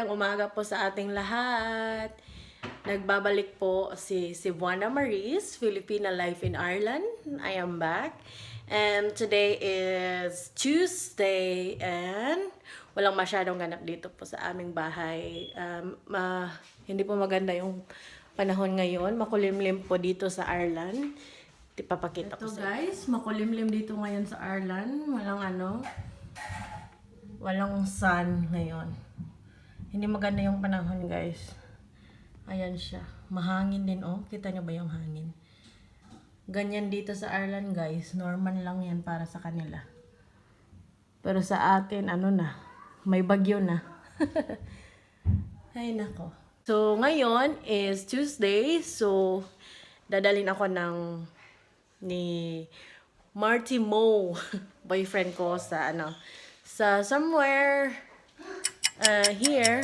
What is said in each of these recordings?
magandang umaga po sa ating lahat. Nagbabalik po si Cebuana Maris, Filipina Life in Ireland. I am back. And today is Tuesday and walang masyadong ganap dito po sa aming bahay. Hindi po maganda yung panahon ngayon. Makulimlim po dito sa Ireland. Ipapakita ko sa guys, makulimlim dito ngayon sa Ireland. Walang sun ngayon. Hindi maganda yung panahon, guys. Ayan siya. Mahangin din, oh. Kita nyo ba yung hangin? Ganyan dito sa Ireland, guys. Normal lang yan para sa kanila. Pero sa atin, may bagyo na. Ay, nako. So, ngayon is Tuesday. So, dadalhin ako ni Marty Mo, boyfriend ko sa somewhere here.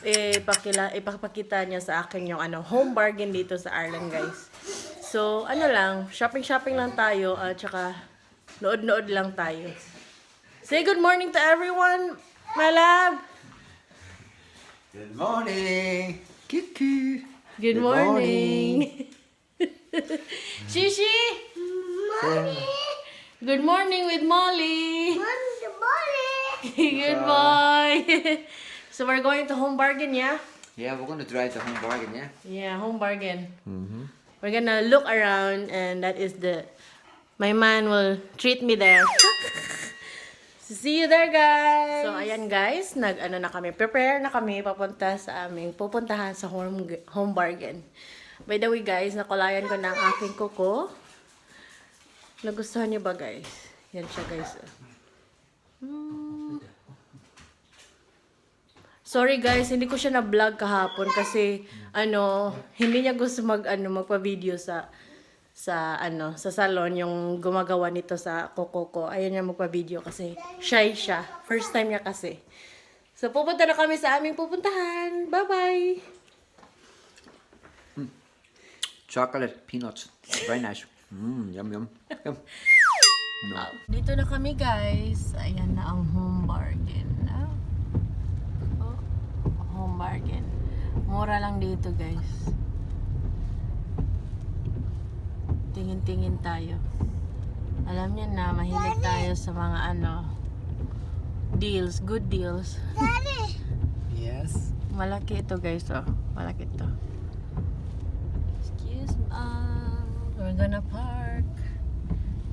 Ipapakita niya sa akin yung home bargain dito sa Ireland, guys. So shopping lang tayo at saka nood lang tayo. Say good morning to everyone, my love. Good morning. Kiki. Good morning. Shishi. Morning. Good morning with Molly. Good morning. Good boy. So we're going to home bargain, yeah? Yeah, we're going to try the home bargain, yeah? Yeah, home bargain. Mm-hmm. We're gonna look around and that is my man will treat me there. So see you there, guys. So ayan, guys, prepare na kami papunta sa aming pupuntahan sa home bargain. By the way, guys, nakulayan ko na ang aking kuko. Nagustuhan niyo ba, guys? Yan siya, guys. Sorry, guys, hindi ko siya na-vlog kahapon kasi hindi niya gusto magpa-video sa salon yung gumagawa nito sa kuko ko. Ayaw niya magpa-video kasi shy siya. First time niya kasi. So pupunta na kami sa aming pupuntahan. Bye-bye. Chocolate, peanuts. Very nice. Yum, yum. Yum. No. Dito na kami, guys. Ayan na ang home bargain. Home bargain. Mura lang dito, guys. Tingin-tingin tayo. Alam niyo na, mahilig tayo sa mga deals, good deals. Daddy! Yes? Malaki ito, guys, oh. Malaki ito. Excuse me. We're gonna park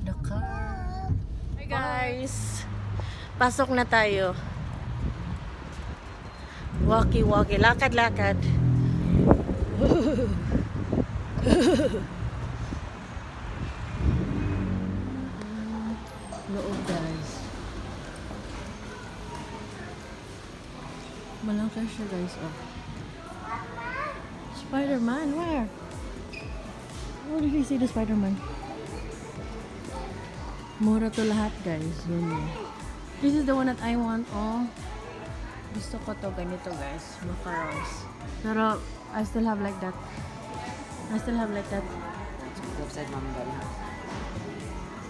the car. Hi, guys. Pasok na tayo. Walkie-walkie. Lakad-lakad. Loob, guys. Malaki siya, guys. Oh. Spider-Man, where? Where did you see the Spider-Man? Mura to lahat, guys. Yun. This is the one that I want. Oh. Gusto ko to ganito, guys. Macarons. Pero, I still have like that. Upside mom and daddy house.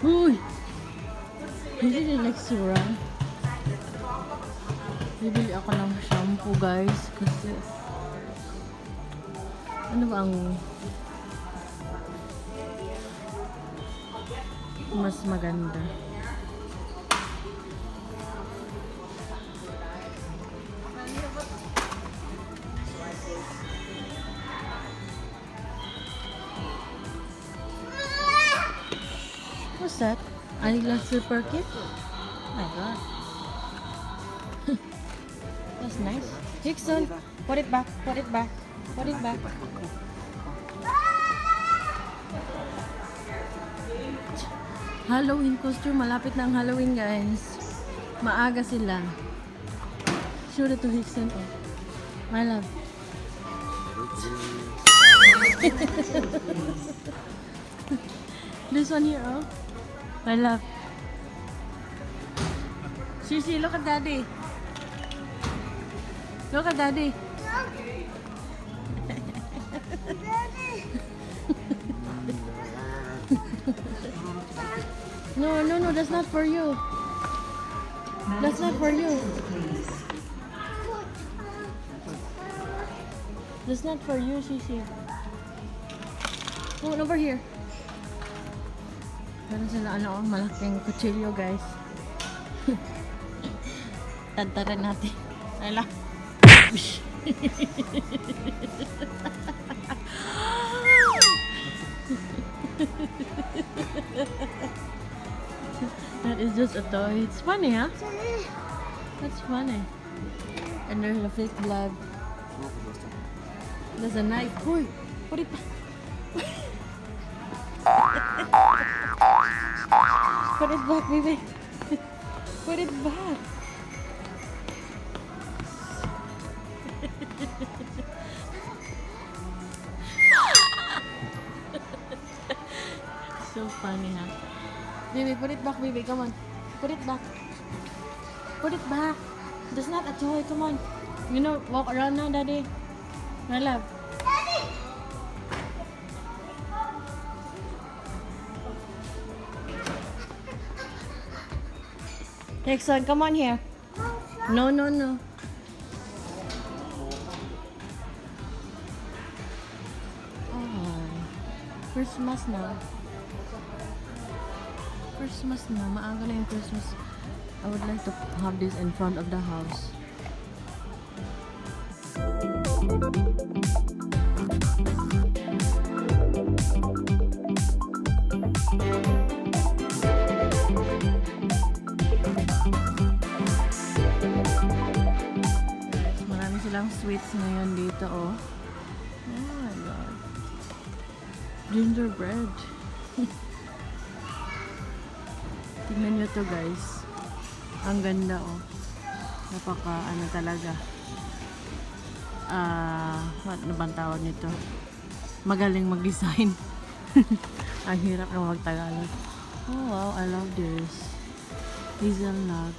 Uy! Hindi din like sura. Bibili ako ng shampoo, guys. Kasi, ano ba ang mas maganda? What's that? Eyeglass slipper kit? Oh my god. That's nice. Hickson, put it back. Halloween costume. Malapit na ang Halloween, guys. Maaga sila. Show it to Hickson. Oh. My love. This one here, oh. My love. Shishi, look at daddy. Look at daddy. No, that's not for you. That's not for you. That's not for you, Shishi. Come on over here. Meron sila malaking kutsilyo, guys. Tantaran natin. Ayla. That is just a toy. It's funny, huh? That's funny. And there's a fake blood. There's a knife. Boy, put it back. Put it back, baby. Put it back. So funny, huh? Baby, put it back, baby. Come on. Put it back. Put it back. That's not a toy. Come on. You know, walk around now, Daddy. My love. Nixon, come on here. No, no, no. Oh, Christmas na. Christmas na. Maaga na yung Christmas. I would like to have this in front of the house. Marami silang sweets ngayon dito, oh. Oh my God. Gingerbread. Tingnan nyo to, guys. Ang ganda, oh. Napaka, ano talaga. Ano bang tawag nito? Magaling mag-design. Ang hirap na mag-Tagalog. Oh, wow. I love this. Hazelnut.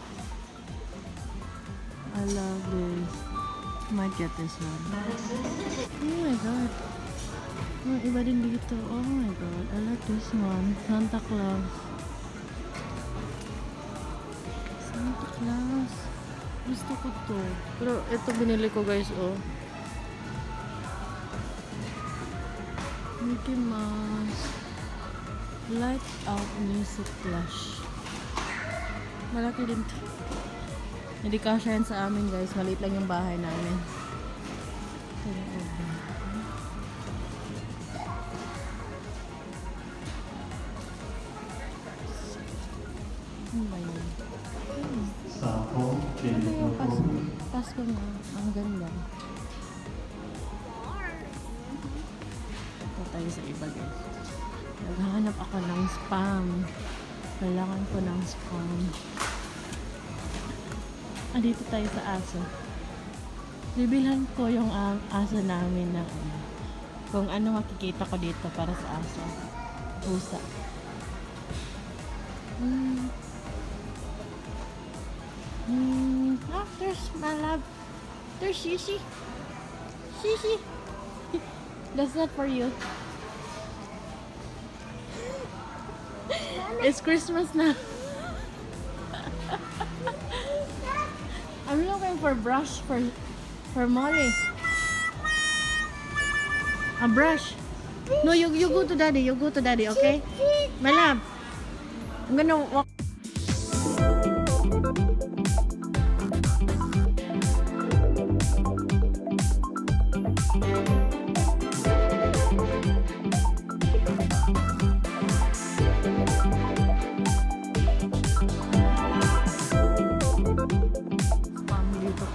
I love this. Might get this one. Oh my God. Oh, iba din dito. Oh my God. I like this one. Santa Claus. Santa Claus. Gusto ko to. Pero ito binili ko, guys, oh. Mickey Mouse. Light out music flash. Malaki din to. Hindi kasya yan sa amin, guys. Maliit lang yung bahay namin. Ito yung oven. Ano ba yun? Ano yung Pasko na? Ang ganda. Ito tayo sa iba, guys. Naghahanap ako ng spam. Kailangan ko ng spam. Dito tayo sa aso. Bibilhan ko yung aso namin na kung ano makikita ko dito para sa aso. Pusa. There's my love. There's Shishi. Shishi. That's not for you. It's Christmas now. I'm looking for brush for Molly. A brush. No, you go to daddy. You go to daddy, okay? My love. I'm gonna walk.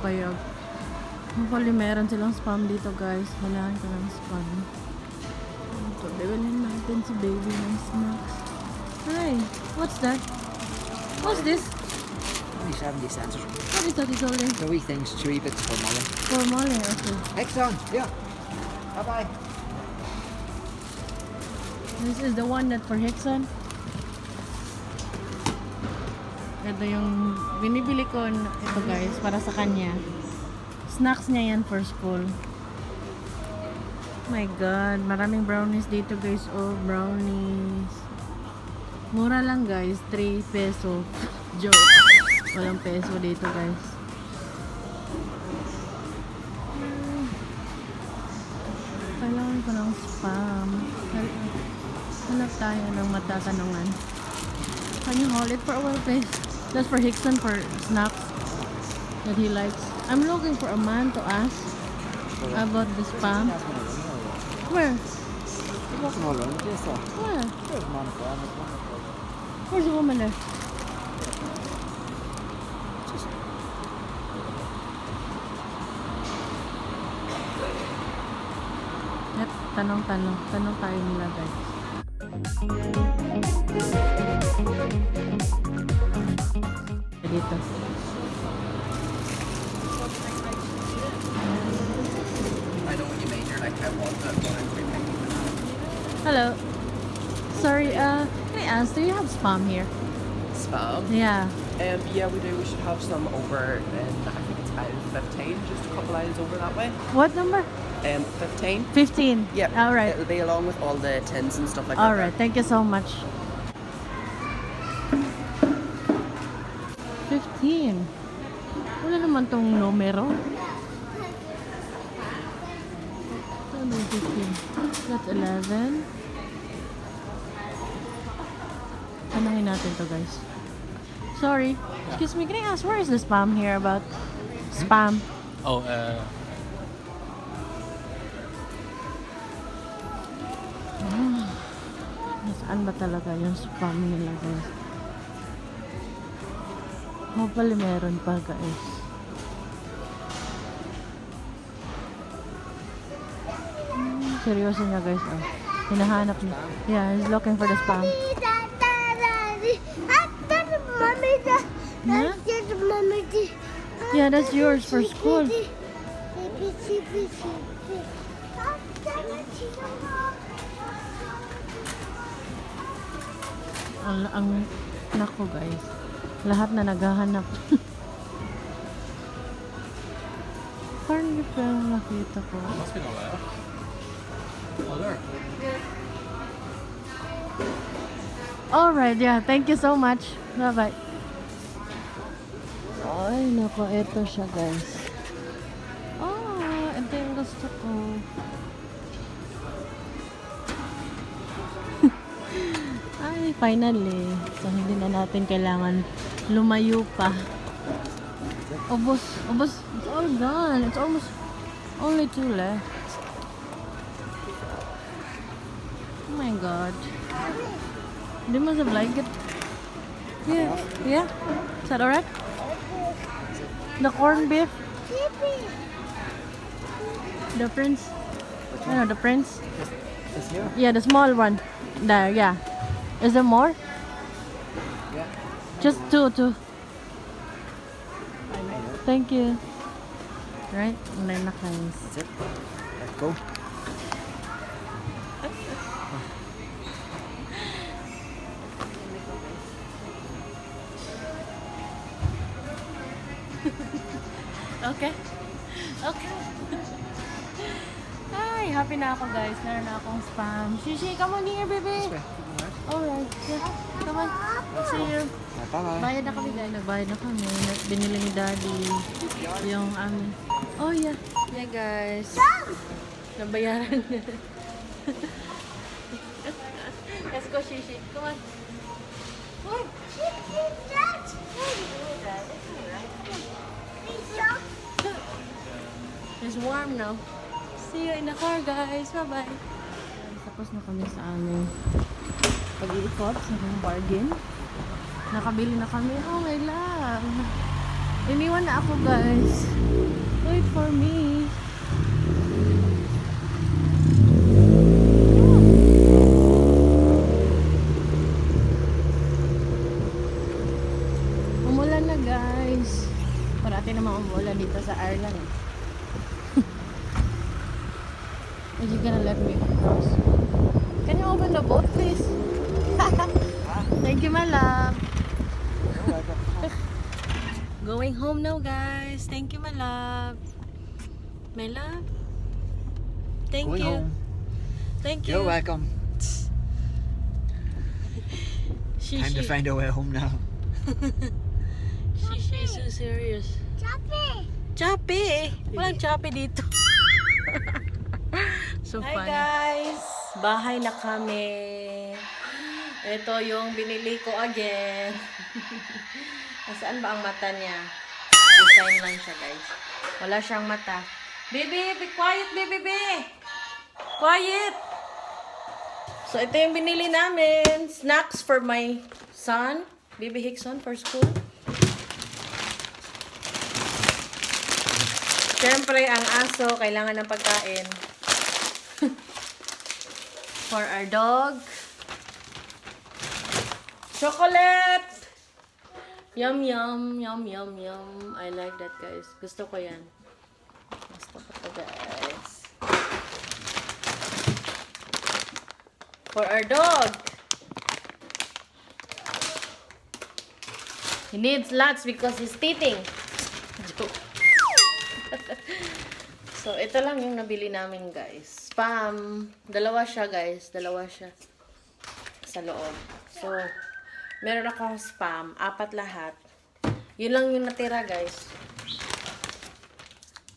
Kaya hopefully meron silang spam dito, guys. Kailangan ko ng spam. Ito, bibilhin natin si baby ng snacks. Hi, what's that? What's this? Only 70 cents. What is that? It's only The wee thing's 3 bits for Molly. for Molly, okay. Excellent. Yeah. Bye-bye. This is the one that for Hickson. Ito yung binibili ko ito, guys, para sa kanya. Snacks niya yan for school. My God, maraming brownies dito, guys. Oh, brownies. Mura lang, guys. 3 peso. Joke. Walang peso dito, guys. Kailangan ko ng spam. Hanap tayo ng matatanungan. Can you hold it for a while, please? That's for Hickson for snacks that he likes. I'm looking for a man to ask about the spam. Where? Where? Where's the woman there? Yep, tanong tayo nila guys. Dito. I know when you made your like I want that one. Hello. Sorry, can I ask, do you have spam here? Spam. Yeah. Yeah, we do. We should have some over in, I think it's aisle 15, just a couple aisles over that way. What number? 15. 15. Yeah. Alright. It'll be along with all the tins and stuff like that. Alright, thank you so much. 15. Wala naman tong numero. Saan ba yung 15? That's 11. Tanungin natin to guys. Sorry. Excuse me, can I ask where is the spam here about? Spam. Oh, Nasaan ba talaga yung spam nila guys? Hopefully meron pa guys. Seryoso niya guys. Oh. Hinahanap niya. Yeah, he's looking for the spam. Huh? Yeah, that's yours for school. Ang nako guys. Lahat na naghahanap. Parang hindi pa nakita ko. must be not there. Oh, there. Alright, yeah. Thank you so much. Bye-bye. Ay, nako. Ito siya guys. Oh, ito yung gusto ko. Ay, finally. So, hindi na natin kailangan lumayo pa. Ubos. It's all gone. It's almost only 2 left. Oh my god. They must have liked it. Yeah. Is that alright? The corned beef? The prince? I know, the prince? This here? Yeah, the small one. There, yeah. Is there more? Yeah. Just two. Thank you. Right? Wala na guys. That's it. Let's go. Okay. Ay, happy na ako guys. Meron na akong spam. Shishi, come on here, baby. Alright. Yeah. Come on. See you. Bye-bye. Bayad na kami guys. Nagbayad na kami. Binili ni Daddy yung amin. Oh yeah. Yeah guys. Nabayaran na. Let's go, Shishi. Come on. Wait. It's warm now. See you in the car, guys. Bye-bye. Tapos na kami sa aming pag-iikot sa aming bargain. Nakabili na kami. Oh my love. Iniwan na ako, guys. Wait for me. Umulan na, guys. Parati naman umulan dito sa Ireland. Are you gonna let me cross? Can you open the boat, please? Thank you, my love. Going home now, guys. Thank you, my love. My love. Thank Going you. home. Thank you. You're welcome. Time to find a way home now. She's so serious. Chappy! Walang chappy dito. So Hi funny. guys! Bahay na kami. Ito yung binili ko again. Nasaan ba ang mata niya? Design lang siya guys. Wala siyang mata. Baby, be quiet baby, be! Quiet! So ito yung binili namin. Snacks for my son. Baby Hickson for school. Siyempre, ang aso, kailangan ng pagkain. For our dog. Chocolate! Yum, yum, yum, yum, yum. I like that, guys. Gusto ko yan. Gusto ko to, guys. For our dog. He needs lots because he's teething. So, ito lang yung nabili namin, guys. Spam. Dalawa siya, guys. Dalawa siya. Sa loob. So, meron akong spam. 4 lahat. Yun lang yung natira, guys.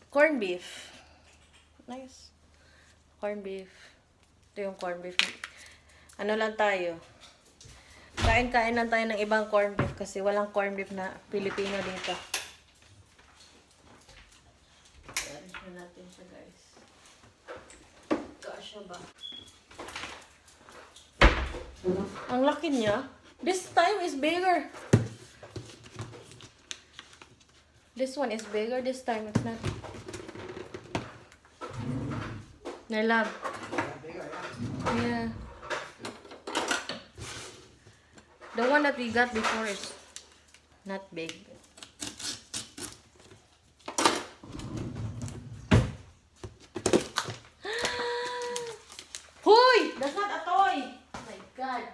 Corn beef. Nice. Corn beef. Ito yung corn beef. Ano lang tayo. Kain-kain lang tayo ng ibang corn beef kasi walang corn beef na Filipino dito. Arrange natin siya, guys. Kasya ba? Ang laki niya. This time is bigger. This one is bigger. This time it's not. I love. Yeah. The one that we got before is not big. Hoy! That's not a toy! Oh my god.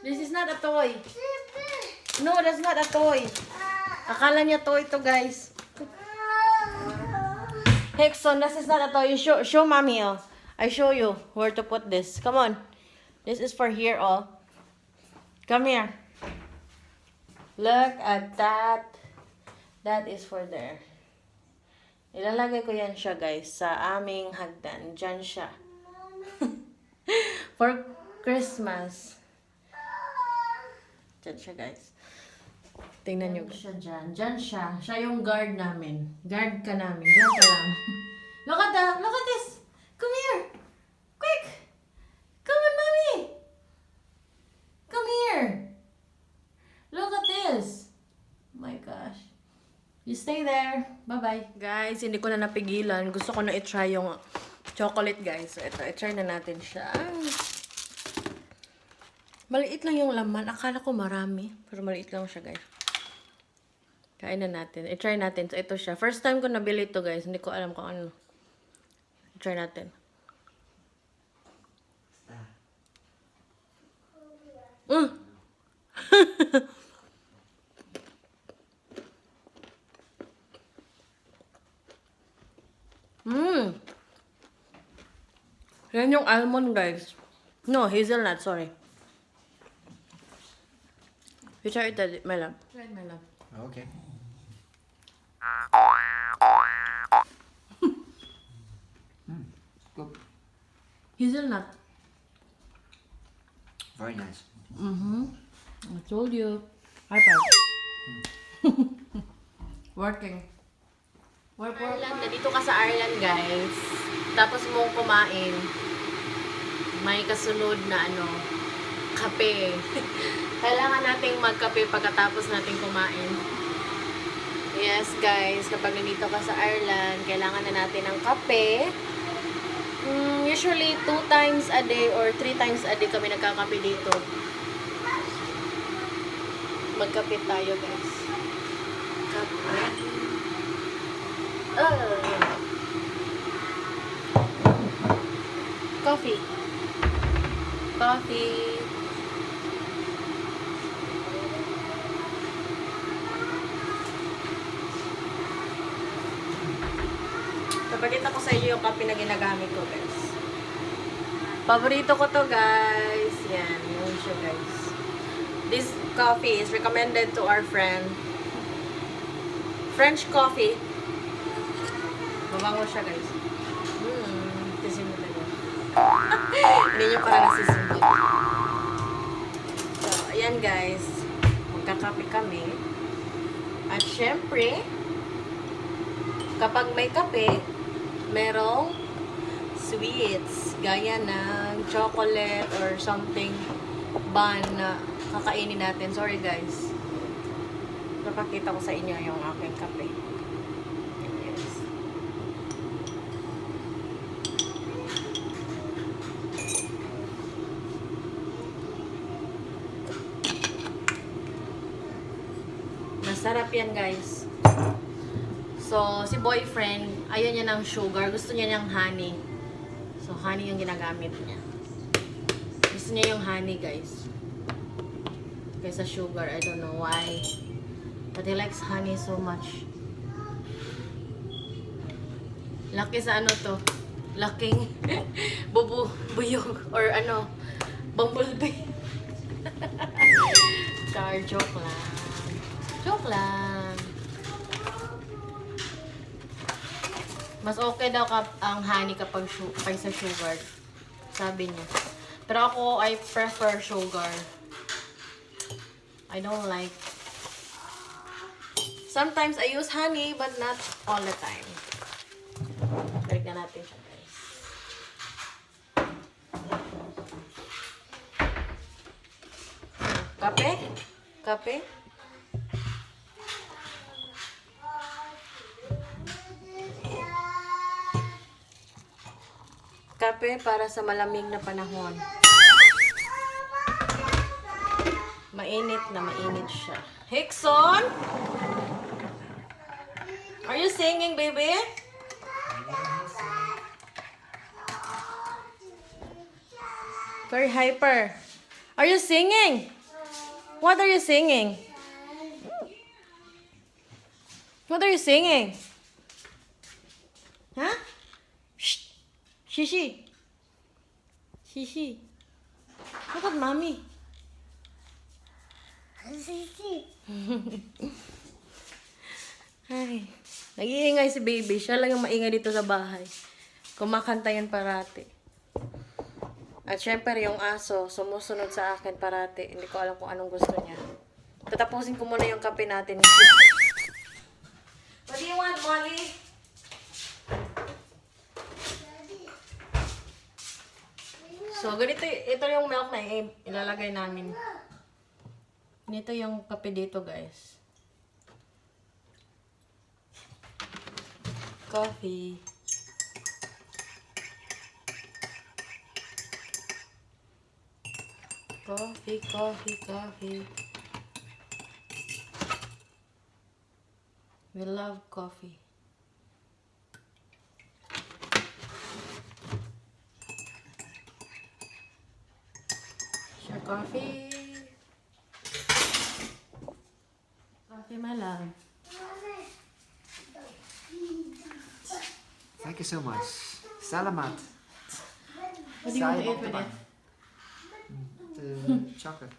This is not a toy. No, that's not a toy. Akala niya toy to, guys. Hickson, this is not a toy. Show mommy, oh. I show you where to put this. Come on. This is for here, oh. Come here. Look at that. That is for there. Ilalagay ko yan siya, guys, sa aming hagdan. Diyan siya. For Christmas. Diyan siya, guys. Tingnan nyo. Siya dyan. Diyan siya. Siya yung guard namin. Guard ka namin. Diyan ka lang. Look at that. Look at this. Come here. Quick. Come on, mommy. Come here. Look at this. Oh my gosh. You stay there. Bye-bye. Guys, hindi ko na napigilan. Gusto ko na i-try yung chocolate, guys. So, ito. I-try na natin siya. Maliit lang yung laman. Akala ko marami. Pero maliit lang siya, guys. Kain na natin. I-try natin. So, ito siya. First time ko nabili ito, guys. Hindi ko alam kung ano. I-try natin. Yan yung almond, guys. No, hazelnut. Sorry. You try it, my love. Try it, my love. Okay. Good. Hazelnut. Very nice. I told you. High five. Working. Work. Nandito ka sa Ireland, guys. Tapos mo kumain. May kasunod na kape. Kailangan nating magkape pagkatapos nating kumain. Yes, guys. Kapag nandito ka sa Ireland, kailangan na natin ng kape. Usually, 2 times a day or 3 times a day kami nagkakape dito. Magkape tayo, guys. Kape. Coffee. Coffee. Papakita ko sa inyo yung coffee na ginagamit ko, guys. Paborito ko to, guys. Yan. Yun siya, guys. This coffee is recommended to our friend. French coffee. Mabango siya, guys. Tisin mo din. Hindi nyo para nasisunod. So, ayan guys. Magkakape kami. At syempre, kapag may kape, merong sweets. Gaya ng chocolate or something bun na kakainin natin. Sorry guys. Napakita ko sa inyo yung aking kape. Yes. Masarap yan guys. So, si boyfriend, ayaw niya ng sugar. Gusto niya ng honey. So, honey yung ginagamit niya. Gusto niya yung honey guys. Kaysa sugar. I don't know why. But he likes honey so much. Laki sa ano to? Laking buyog or ano, bumblebee. Char, joke lang. Joke lang. Mas okay daw ang honey kapag kaysa sugar. Sabi niya. Pero ako, I prefer sugar. I don't like. Sometimes I use honey, but not all the time. Balik na natin siya, guys. Kape? Kape? Kape para sa malamig na panahon. Mainit na mainit siya. Hickson? Are you singing, baby? Very hyper. Are you singing? What are you singing? What are you singing? Huh? Shh. Shishi. Shishi. Look at mommy. Ay, nag-iingay si baby. Siya lang yung maingay dito sa bahay. Kumakanta yan parati. At syempre yung aso, sumusunod sa akin parati. Hindi ko alam kung anong gusto niya. Tatapusin ko muna yung kape natin. What do you want, Molly? So, ganito, ito yung milk na ilalagay namin. Ganito yung kape dito, guys. Coffee. Coffee, coffee, coffee. We love coffee. Share coffee. Coffee, my love. Thank you so much. Salamat. What do you want to eat with it? The chocolate.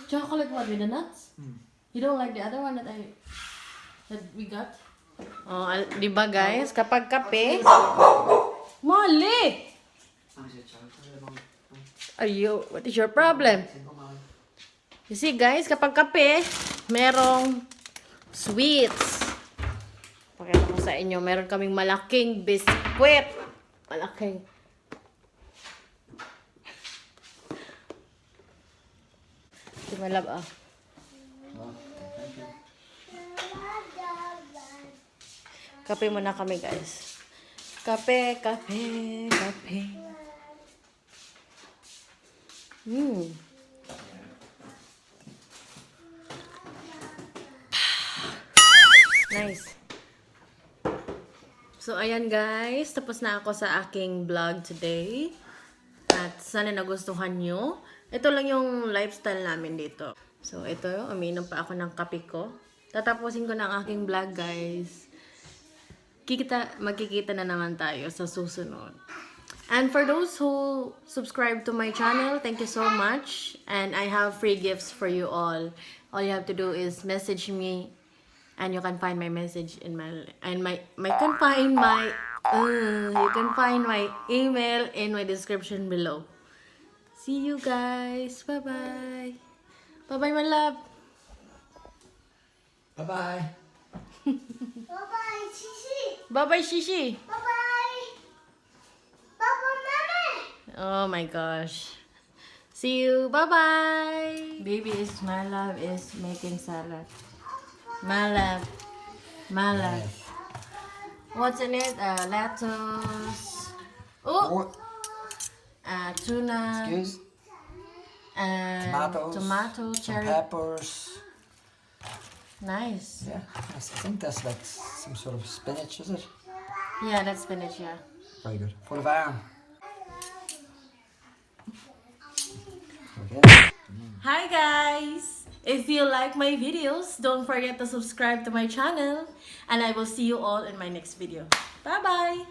Chocolate what, with the nuts? Mm. You don't like the other one that we got? Oh, di ba guys? Kapag kape, Molly! Ayo, what is your problem? You see guys, kapag kape, merong sweets. Pakita ko sa inyo, meron kaming malaking biskwit. Malaking. Di malab ah. Kape muna kami guys. Kape, kape, kape. Nice. So, ayan guys. Tapos na ako sa aking vlog today. At sana nagustuhan nyo. Ito lang yung lifestyle namin dito. So, ito. Umiinom pa ako ng kape ko. Tatapusin ko na ang aking vlog guys. Magkikita na naman tayo sa susunod. And for those who subscribe to my channel, thank you so much. And I have free gifts for you all. All you have to do is message me. And you can find my message in my You can find my email in my description below. See you guys. Bye-bye. Bye-bye, my love. Bye-bye. Bye-bye, Shishi. Bye-bye, Shishi. Bye-bye. Bye-bye, Mama. Oh my gosh. See you. Bye-bye. Baby is, my love is making salad. My love. My love. What's in it? Lettuce. Oh, tuna. Excuse. And Tomatoes. tomato, some cherry. peppers. Nice. Yeah, I think that's like some sort of spinach, is it? Yeah, that's spinach, yeah. Very good. Full of iron. Okay. Hi guys! If you like my videos, don't forget to subscribe to my channel. And I will see you all in my next video. Bye-bye!